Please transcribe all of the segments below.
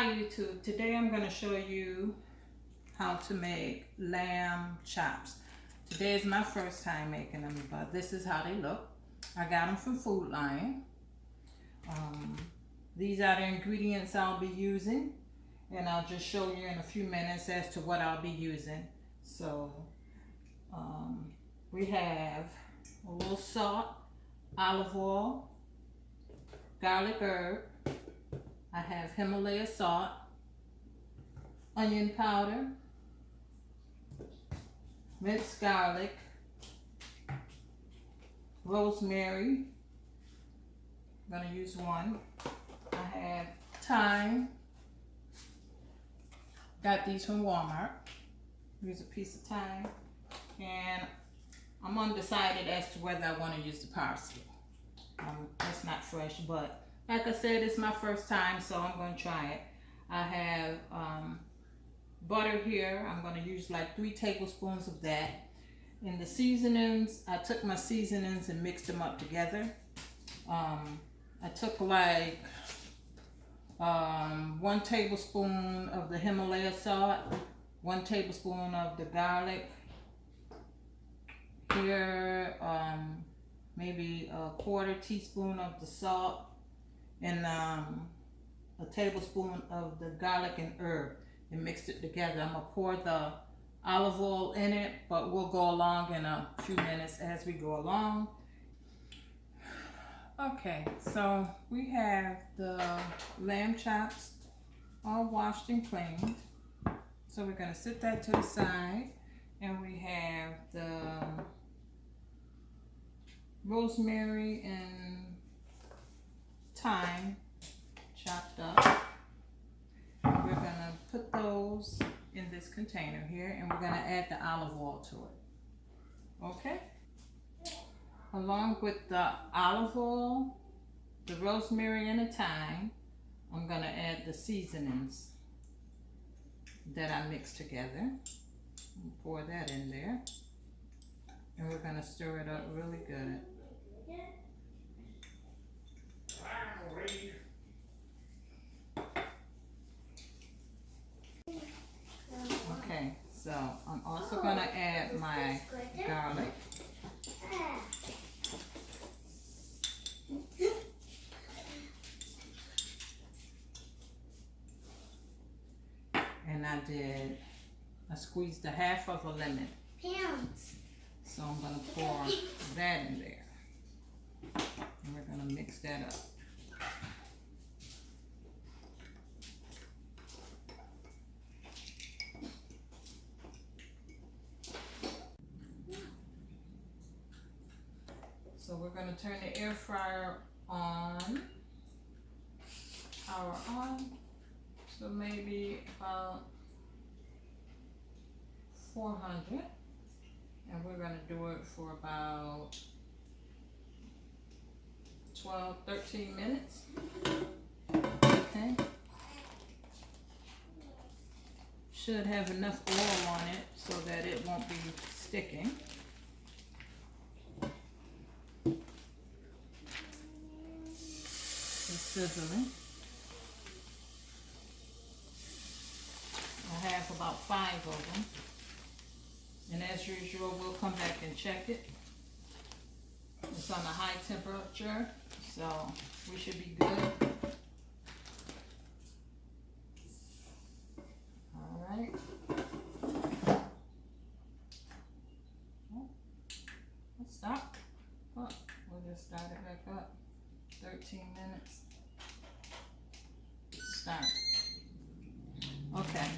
Hi YouTube, today I'm going to show you how to make lamb chops. Today is my first time making them, but this is how they look. I got them from Food Lion. These are the ingredients I'll be using, and I'll just show you in a few minutes as to what I'll be using. So we have a little salt, olive oil, garlic herb. I have Himalaya salt, onion powder, minced garlic, rosemary. I'm going to use one. I have thyme. Got these from Walmart. Here's a piece of thyme. And I'm undecided as to whether I want to use the parsley. It's not fresh, but like I said, it's my first time, so I'm going to try it. I have butter here. I'm going to use like 3 tablespoons of that. In the seasonings, I took my seasonings and mixed them up together. I took like 1 tablespoon of the Himalaya salt, 1 tablespoon of the garlic. Here, maybe a 1/4 teaspoon of the salt, and a tablespoon of the garlic and herb, and mixed it together. I'm going to pour the olive oil in it, but we'll go along in a few minutes as we go along. Okay, so we have the lamb chops all washed and cleaned. So we're going to set that to the side, and we have the rosemary and thyme chopped up. We're going to put those in this container here, and we're going to add the olive oil to it. Okay? Along with the olive oil, the rosemary, and the thyme, I'm going to add the seasonings that I mixed together. Pour that in there, and we're going to stir it up really good. Okay, so I'm also going to add my garlic. And I squeezed a half of a lemon. So I'm going to pour that in there. And we're going to mix that up. So we're going to turn the air fryer on. Power on. So maybe about 400. And we're going to do it for about 13 minutes. Okay. Should have enough oil on it so that it won't be sticking. It's sizzling. I have about 5 of them. And as usual, we'll come back and check it. It's on a high temperature, so we should be good. All right. Oh, let's stop. Oh, we'll just start it back up. 13 minutes. Start. Okay.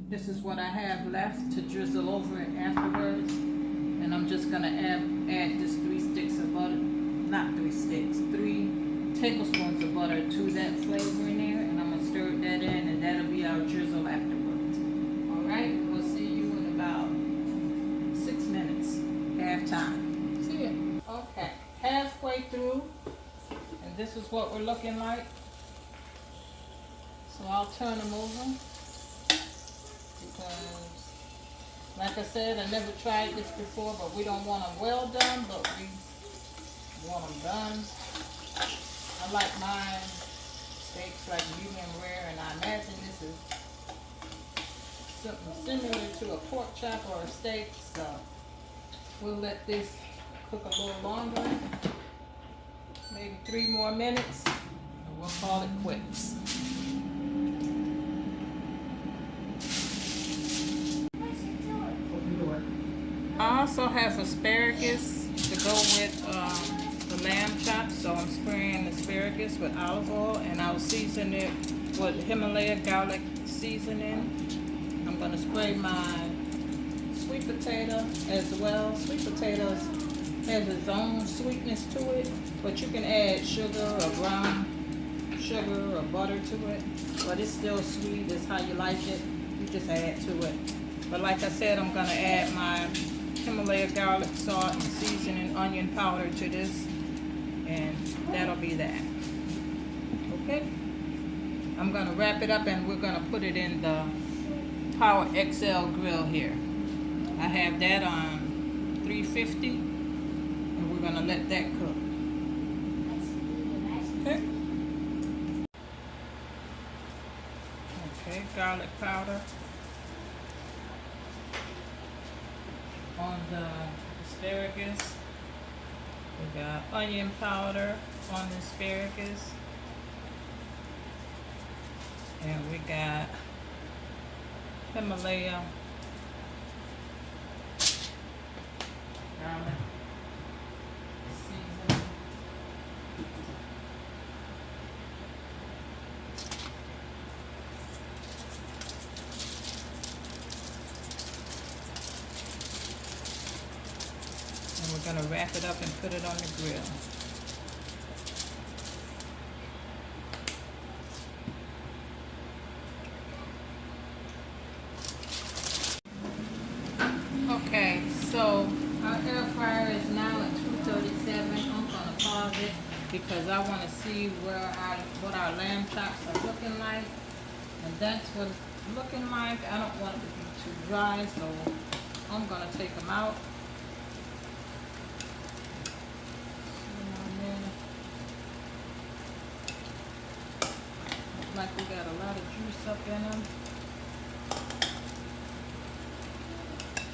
This is what I have left to drizzle over it afterwards. And I'm just going to add this 3 sticks of butter. Not 3 sticks. 3 tablespoons of butter to that flavor in there. And I'm going to stir that in, and that'll be our drizzle afterwards. Alright, we'll see you in about 6 minutes. Halftime. See ya. Okay, halfway through. And this is what we're looking like. So I'll turn them over. Because, like I said, I never tried this before, but we don't want them well done, but we want them done. I like mine steaks like medium rare, and I imagine this is something similar to a pork chop or a steak, so we'll let this cook a little longer, maybe 3 more minutes, and we'll call it quits. I also have asparagus to go with the lamb chops, so I'm spraying asparagus with olive oil, and I'll season it with Himalaya garlic seasoning. I'm going to spray my sweet potato as well. Sweet potatoes has its own sweetness to it, but you can add sugar or brown sugar or butter to it, but it's still sweet. It's how you like it. You just add to it. But like I said, I'm going to add my Himalaya garlic salt and seasoning onion powder to this, and that'll be that. Okay, I'm gonna wrap it up and we're gonna put it in the Power XL grill here. I have that on 350 and we're gonna let that cook. Okay. Okay, garlic powder on the asparagus. We got onion powder on the asparagus. And we got Himalaya garlic seasoning. And we're going to wrap it up and put it on the grill. Okay, so our air fryer is now at 237. I'm going to pause it because I want to see what our lamb chops are looking like. And that's what it's looking like. I don't want it to be too dry, so I'm going to take them out. Like we got a lot of juice up in them.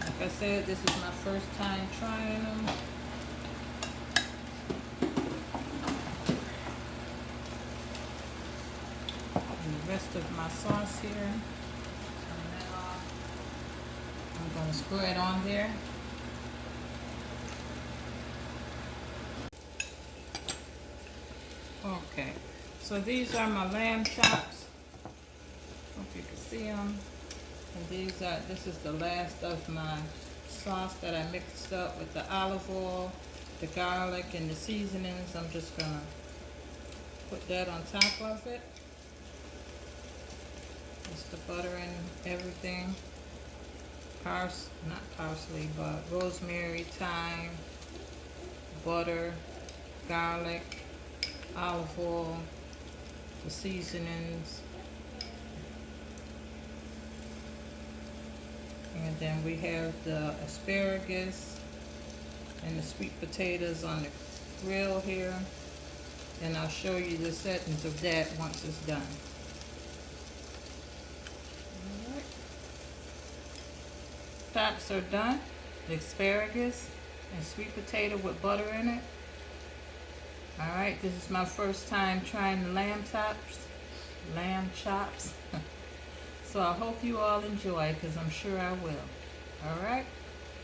Like I said, this is my first time trying them. And the rest of my sauce here. Turn that off. I'm going to spread it on there. Okay. So these are my lamb chops. Hope you can see them. And this is the last of my sauce that I mixed up with the olive oil, the garlic, and the seasonings. I'm just gonna put that on top of it. Just the butter and everything. Not parsley, but rosemary, thyme, butter, garlic, olive oil, the seasonings, and then we have the asparagus and the sweet potatoes on the grill here, and I'll show you the settings of that once it's done. Alright. Chops are done. The asparagus and sweet potato with butter in it. Alright, this is my first time trying the lamb chops. So I hope you all enjoy, because I'm sure I will. Alright,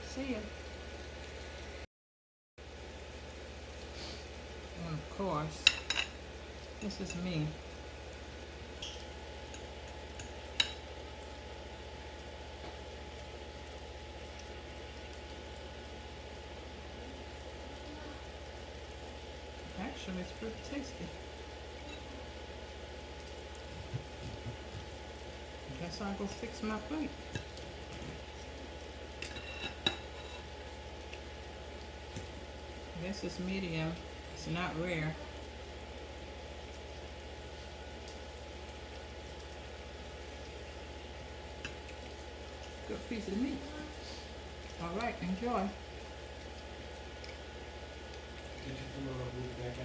see ya. And of course, this is me. Actually, it's pretty tasty. I guess I'll go fix my plate. I guess it's medium. It's not rare. Good piece of meat. All right, enjoy. Did you come over back out?